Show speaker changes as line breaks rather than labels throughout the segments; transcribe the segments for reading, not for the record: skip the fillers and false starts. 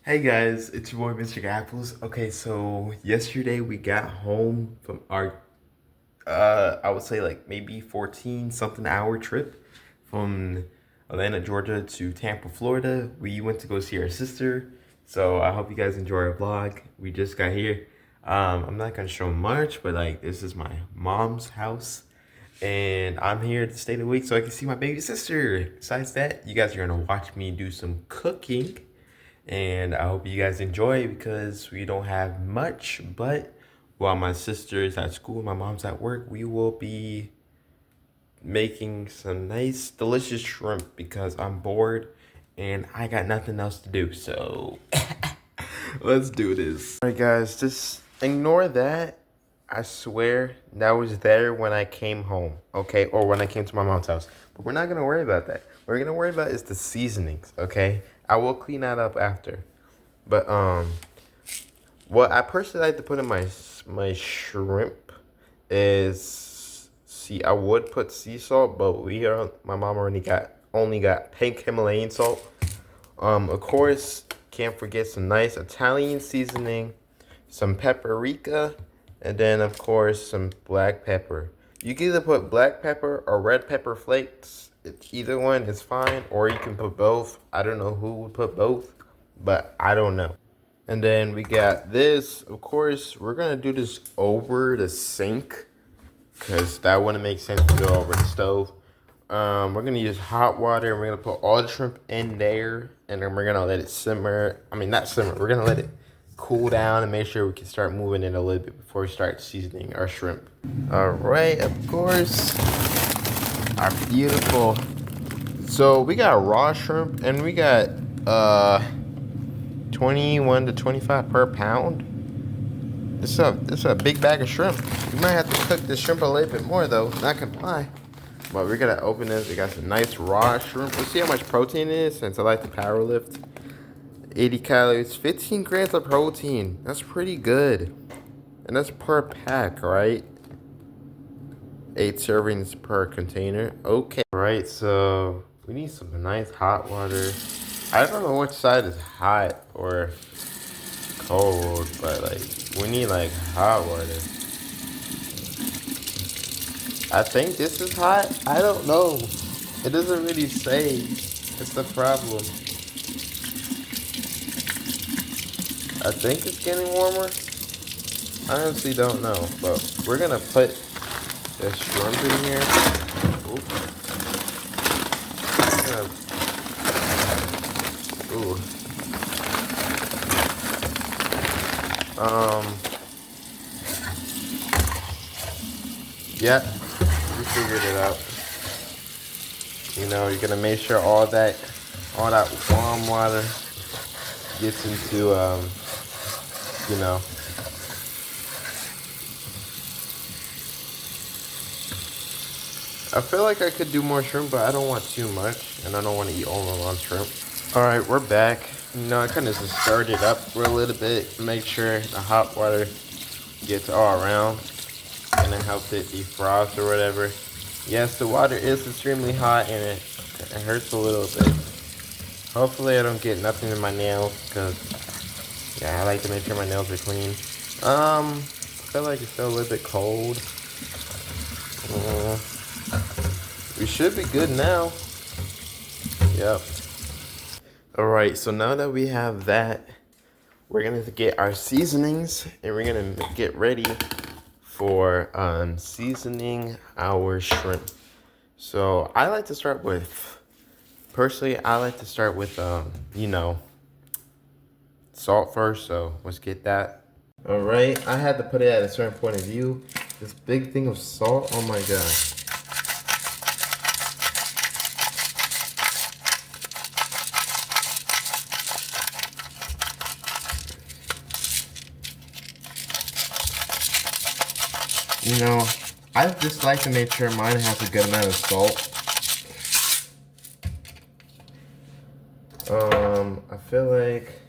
Hey guys, it's your boy Mr. Apples. Okay, so yesterday we got home from our I would say like maybe 14 something hour trip from Atlanta, Georgia to Tampa, Florida. We went to go see our sister. So I hope you guys enjoy our vlog. We just got here. I'm not gonna show much, but like this is my mom's house. And I'm here to stay the week so I can see my baby sister. Besides that, you guys are gonna watch me do some cooking. And I hope you guys enjoy because we don't have much, but while my sister is at school and my mom's at work, we will be making some nice, delicious shrimp because I'm bored and I got nothing else to do. So let's do this. All right, guys, just ignore that. I swear that was there when I came home, okay? Or when I came to my mom's house. But we're not going to worry about that. What we're going to worry about is the seasonings, okay? I will clean that up after. But, what I personally like to put in my shrimp is, see, I would put sea salt, but my mom only got pink Himalayan salt. Of course, can't forget some nice Italian seasoning, some paprika, and then of course some black pepper. You can either put black pepper or red pepper flakes. Either one is fine, or you can put both. I don't know who would put both, but I don't know. And then we got this. Of course, we're gonna do this over the sink because that wouldn't make sense to go over the stove. We're gonna use hot water and we're gonna put all the shrimp in there, and then we're gonna let it simmer. I mean, not simmer. We're gonna let it cool down and make sure we can start moving it a little bit before we start seasoning our shrimp. All right, of course, our beautiful. So we got raw shrimp and we got 21 to 25 per pound. This is a big bag of shrimp. We might have to cook the shrimp a little bit more though, not gonna lie. But we're gonna open this. We got some nice raw shrimp. Let's see how much protein it is since I like to power lift. 80 calories, 15 grams of protein. That's pretty good. And that's per pack, right? 8 servings per container. Okay. All right, so we need some nice hot water. I don't know which side is hot or cold, but like we need like hot water. I think this is hot. I don't know. It doesn't really say. It's the problem. I think it's getting warmer. I honestly don't know, but we're gonna put the shrimp in here. Ooh. Yeah, we figured it out. You know, you're gonna make sure all that warm water gets into, you know. I feel like I could do more shrimp, but I don't want too much, and I don't want to eat all my mom's shrimp. All right, we're back. You know, I kind of just stirred it up for a little bit, make sure the hot water gets all around, and then helps it defrost or whatever. Yes, the water is extremely hot, and it hurts a little bit. Hopefully, I don't get nothing in my nails, because, yeah, I like to make sure my nails are clean. I feel like it's still a little bit cold. We should be good now. Yep. Alright, so now that we have that, we're going to get our seasonings and we're going to get ready for seasoning our shrimp. So I like to start with, personally, I like to start with, you know, salt first. So let's get that. Alright, I had to put it at a certain point of view. This big thing of salt, oh my god. You know, I just like to make sure mine has a good amount of salt. I feel like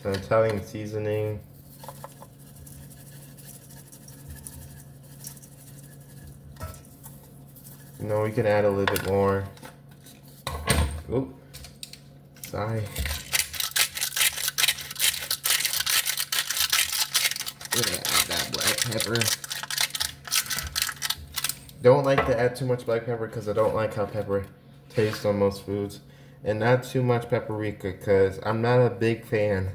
some Italian seasoning. You know, we can add a little bit more. Oop, sorry. We're gonna add that black pepper. Don't like to add too much black pepper because I don't like how pepper tastes on most foods. And not too much paprika because I'm not a big fan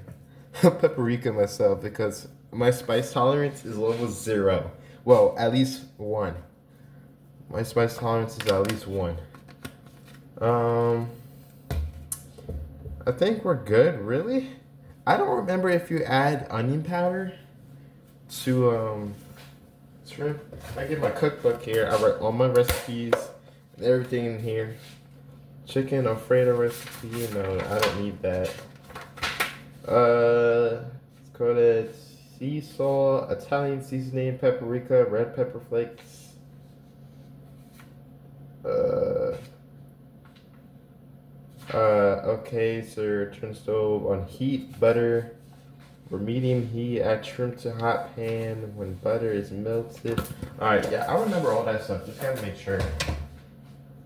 of paprika myself because my spice tolerance is level 0. Well, at least 1. My spice tolerance is at least 1. I think we're good, really? I don't remember if you add onion powder to shrimp. I get my cookbook here. I write all my recipes and everything in here. Chicken Alfredo recipe. No, I don't need that. It's called it sea salt, Italian seasoning, paprika, red pepper flakes. Okay, so turn stove on heat, butter. For medium heat, add shrimp to hot pan when butter is melted. Alright, yeah, I remember all that stuff. Just gotta make sure.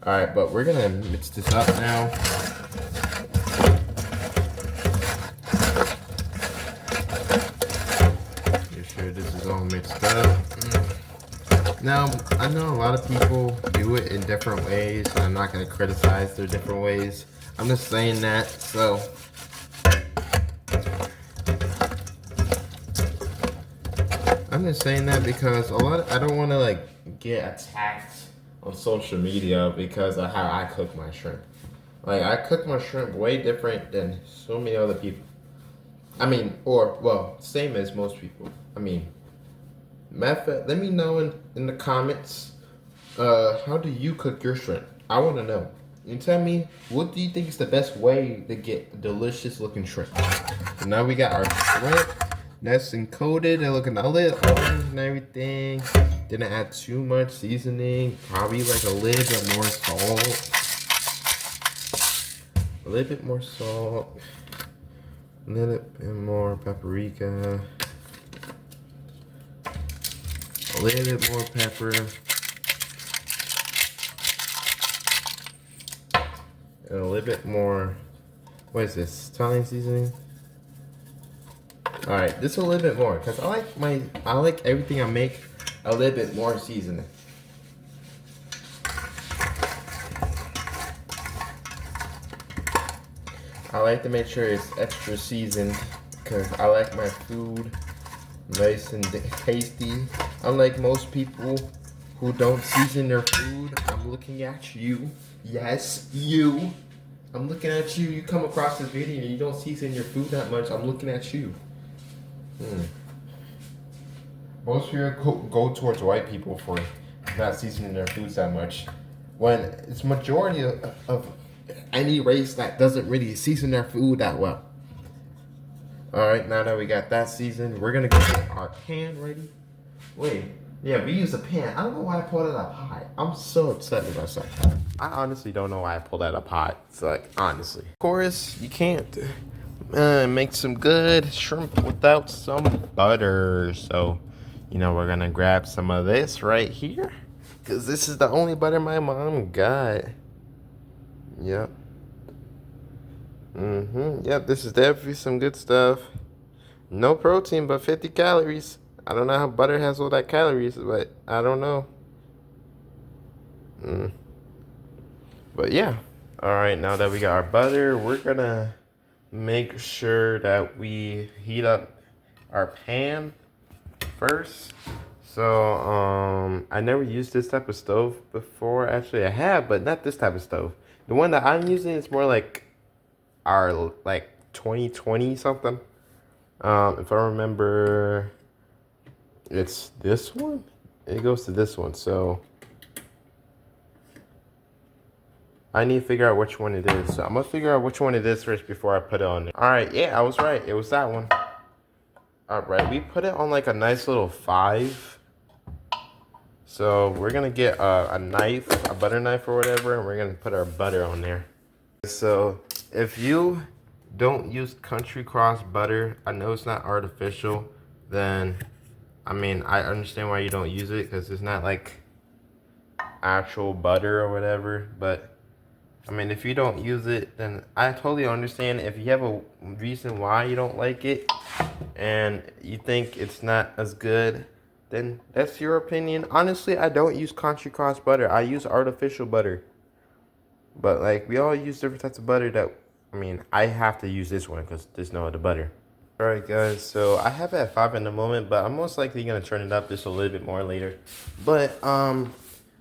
Alright, but we're gonna mix this up now. Make sure this is all mixed up. Now, I know a lot of people do it in different ways, and I'm not gonna criticize their different ways. I'm just saying that, so. I'm just saying that because I don't want to like get attacked on social media because of how I cook my shrimp. Like I cook my shrimp way different than so many other people. I mean, same as most people. I mean, matter of fact, let me know in the comments, how do you cook your shrimp? I want to know. You tell me, what do you think is the best way to get delicious looking shrimp? So now we got our shrimp. That's encoded and looking a little orange and everything. Didn't add too much seasoning. Probably like a little bit more salt. A little bit more salt. A little bit more paprika. A little bit more pepper. And a little bit more, what is this? Italian seasoning? Alright, just a little bit more, because I like everything I make a little bit more seasoning. I like to make sure it's extra seasoned, because I like my food nice and tasty. Unlike most people who don't season their food, I'm looking at you. Yes, you. I'm looking at you. You come across this video and you don't season your food that much. I'm looking at you. Most people go towards white people for not seasoning their foods that much, when it's majority of any race that doesn't really season their food that well. Alright, now that we got that seasoned, we're gonna get our pan ready. Wait, yeah, we use a pan. I don't know why I pulled out a pot. I'm so upset with myself. I honestly don't know why I pulled out a pot. It's like, honestly. Of course, you can't make some good shrimp without some butter. So, we're gonna grab some of this right here, because this is the only butter my mom got. Yep. Yep, this is definitely some good stuff. No protein, but 50 calories. I don't know how butter has all that calories, but I don't know. But yeah. Alright, now that we got our butter, we're gonna make sure that we heat up our pan first. So I never used this type of stove before. Actually, I have, but not this type of stove. The one that I'm using is more like our 2020 something. If I remember, it's this one. It goes to this one. So I need to figure out which one it is. So I'm gonna figure out which one it is first before I put it on there. All right, yeah, I was right. It was that one. All right, we put it on like a nice little 5. So we're gonna get a knife, a butter knife or whatever, and we're gonna put our butter on there. So if you don't use Country Cross butter, I know it's not artificial, then I understand why you don't use it, because it's not like actual butter or whatever, but I mean, if you don't use it, then I totally understand. If you have a reason why you don't like it and you think it's not as good, then that's your opinion. Honestly, I don't use country cross butter. I use artificial butter. But like we all use different types of butter that I mean, I have to use this one because there's no other butter. Alright guys, so I have it at 5 in the moment, but I'm most likely gonna turn it up just a little bit more later. But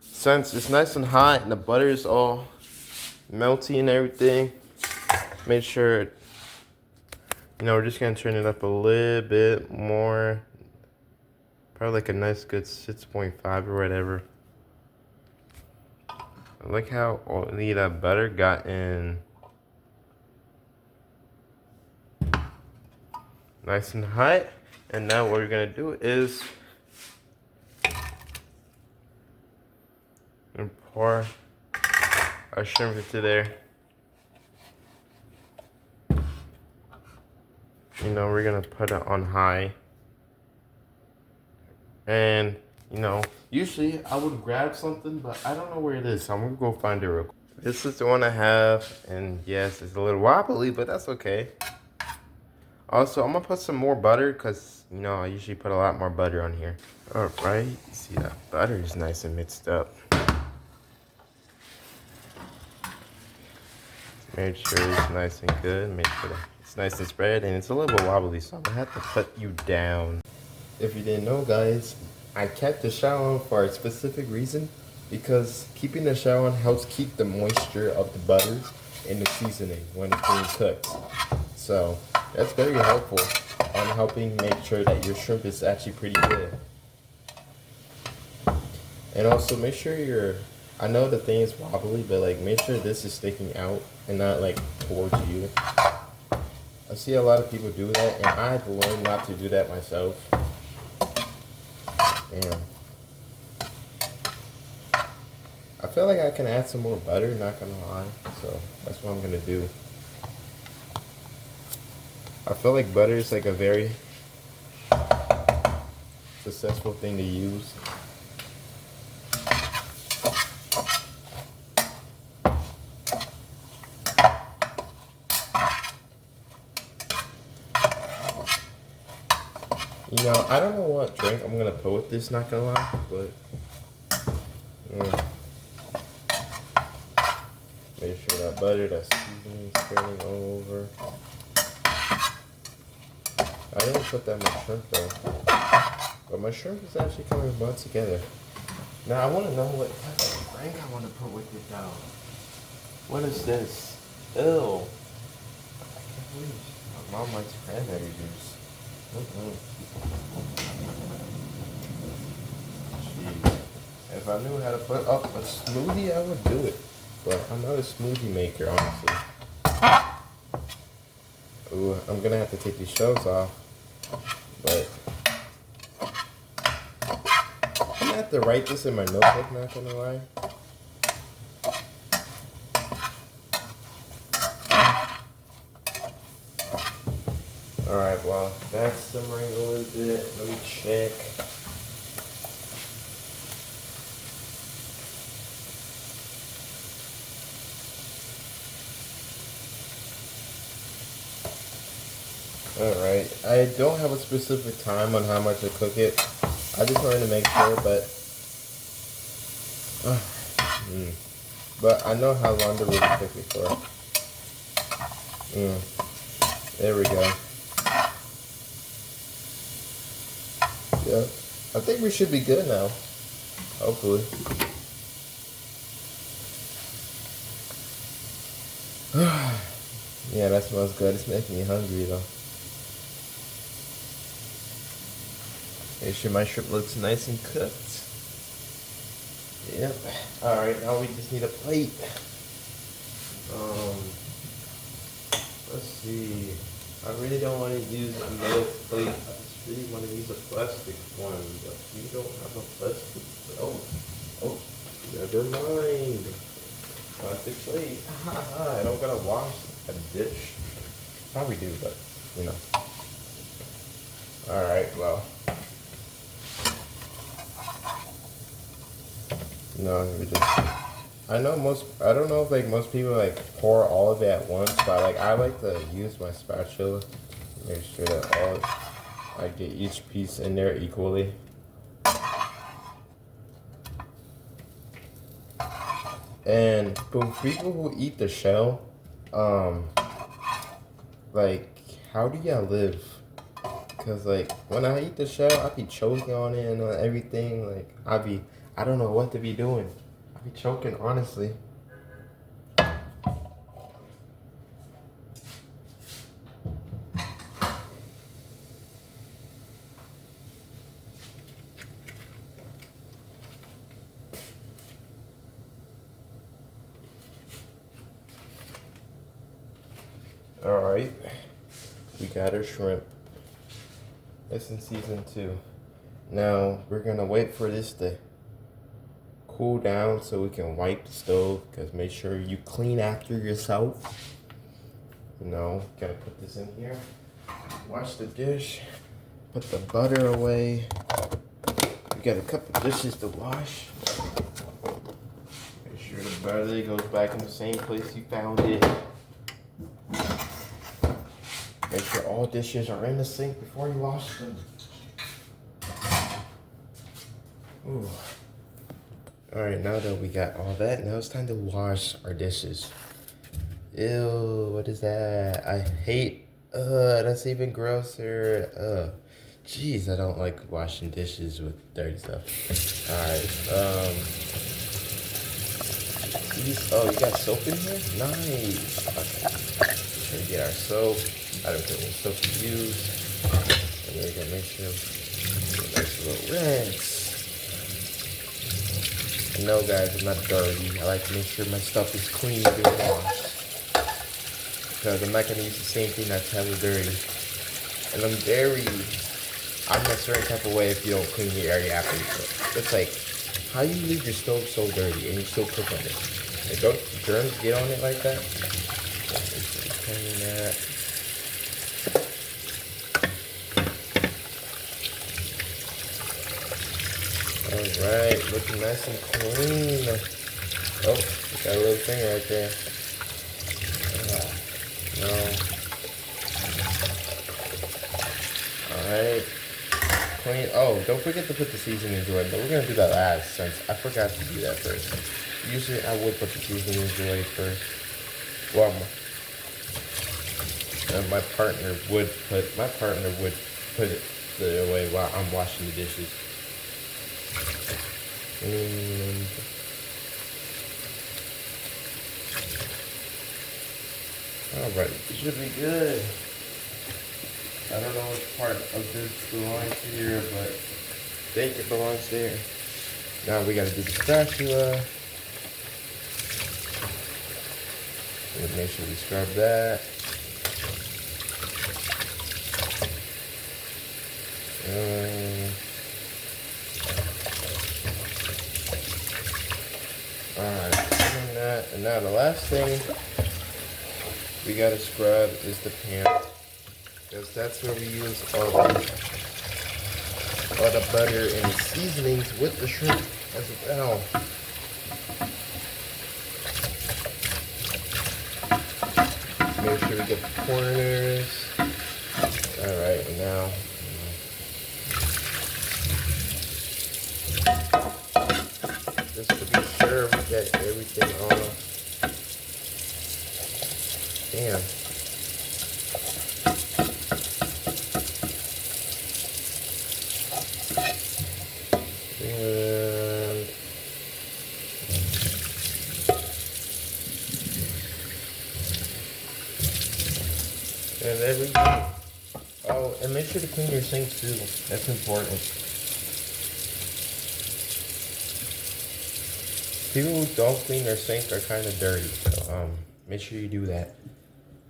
since it's nice and hot and the butter is all melty and everything, make sure, we're just gonna turn it up a little bit more. Probably like a nice good 6.5 or whatever. I like how oily that butter got in. Nice and hot. And now what we're gonna do is pour our shrimp into there. We're gonna put it on high. And, usually I would grab something, but I don't know where it is, so I'm gonna go find it real quick. This is the one I have, and yes, it's a little wobbly, but that's okay. Also, I'm gonna put some more butter, because, I usually put a lot more butter on here. Alright, see that butter is nice and mixed up. Make sure it's nice and good, make sure that it's nice and spread, and it's a little bit wobbly, so I'm gonna have to put you down. If you didn't know, guys, I kept the shower on for a specific reason, because keeping the shower on helps keep the moisture of the butter in the seasoning when it's being cooked. So that's very helpful on helping make sure that your shrimp is actually pretty good. And also make sure I know the thing is wobbly, but like make sure this is sticking out and not like towards you. I see a lot of people do that, and I had to learn not to do that myself. Damn. I feel like I can add some more butter, not gonna lie. So that's what I'm gonna do. I feel like butter is like a very successful thing to use. I don't know what drink I'm gonna put with this, not gonna lie, but make sure that butter, that seasoning is spreading all over. I didn't put that much shrimp though, but my shrimp is actually coming well together. Now I want to know what type of drink I want to put with it though. What is this? Ew. I can't believe my mom likes cranberry juice. Jeez. If I knew how to put up a smoothie, I would do it. But I'm not a smoothie maker, honestly. Ooh, I'm gonna have to take these shells off. But I'm gonna have to write this in my notebook, not gonna lie. Alright, well, that's simmering a little bit. Let me check. Alright, I don't have a specific time on how much to cook it. I just wanted to make sure, but I know how long to really cook it for. There we go. Yeah, I think we should be good now. Hopefully. Yeah, that smells good. It's making me hungry though. Make sure my shrimp looks nice and cooked. Yep. Alright, now we just need a plate. Let's see. I really don't want to use a metal plate. I just really want to use a plastic one. But we don't have a plastic. Oh, never mind. Plastic plate. I don't gotta wash a dish. Probably do, but Alright, well. No, we just
I know I don't know if like most people like pour all of it at once, but like I like to use my spatula, make sure that I get each piece in there equally. And for people who eat the shell, um, like how do y'all live? Cause like when I eat the shell, I be choking on it and on everything. Like I don't know what to be doing. I be choking honestly. All right, we got our shrimp. It's in season 2. Now we're gonna wait for this to cool down so we can wipe the stove. Cause make sure you clean after yourself. You know, gotta put this in here. Wash the dish. Put the butter away. We got a couple dishes to wash. Make sure the butter goes back in the same place you found it. Make sure all dishes are in the sink before you wash them. Ooh. Alright, now that we got all that, now it's time to wash our dishes. Ew, what is that? I hate, that's even grosser. Jeez, I don't like washing dishes with dirty stuff. Alright, oh, you got soap in here? Nice. Okay. We're gonna get our soap. I don't care what soap you use. And we're gonna make sure we get a nice little rinse. And no, guys, I'm not dirty. I like to make sure my stuff is clean being washed. Because I'm not gonna use the same thing that's hella dirty. And I'm a certain type of way if you don't clean your area after you cook. It's like, how you leave your stove so dirty and you still cook on it? Like, don't germs get on it like that? Clean that. Alright, looking nice and clean. Oh, got a little thing right there. No. Alright. Clean. Oh, don't forget to put the seasonings away, but we're gonna do that last since I forgot to do that first. Usually I would put the seasonings away first. Well, my partner would put it away while I'm washing the dishes. And alright, it should be good. I don't know which part of this belongs here, but I think it belongs there. Now we gotta do the spatula. Make sure we scrub that. Alright, doing that. And now the last thing we gotta scrub is the pan. Because that's where we use all the butter and seasonings with the shrimp as well. Make sure we get the corners. Alright, and now just to be sure we get everything on. Damn. And there we go. Oh, and make sure to clean your sink too. That's important. People who don't clean their sink are kind of dirty. So make sure you do that.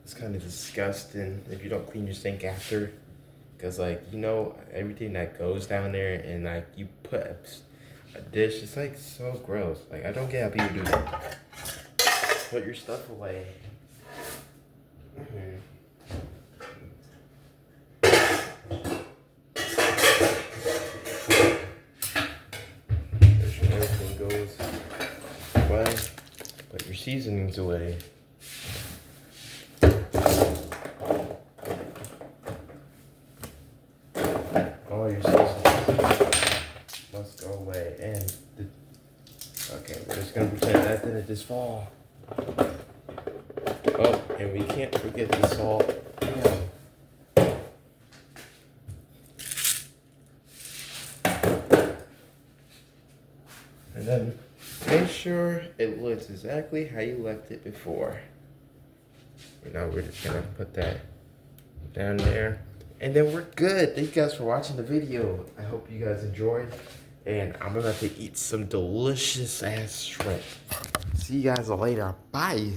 It's kind of disgusting if you don't clean your sink after. Because like, you know, everything that goes down there and like you put a dish, it's like so gross. Like I don't get how people do that. Put your stuff away. Make sure everything goes well. seasonings away. All your seasonings must go away. And okay, we're just gonna pretend that didn't just fall. Oh, and we can't forget the salt. Yeah. And then make sure it looks exactly how you left it before. You know, we're just gonna put that down there. And then we're good. Thank you guys for watching the video. I hope you guys enjoyed. And I'm about to eat some delicious ass shrimp. See you guys later. Bye.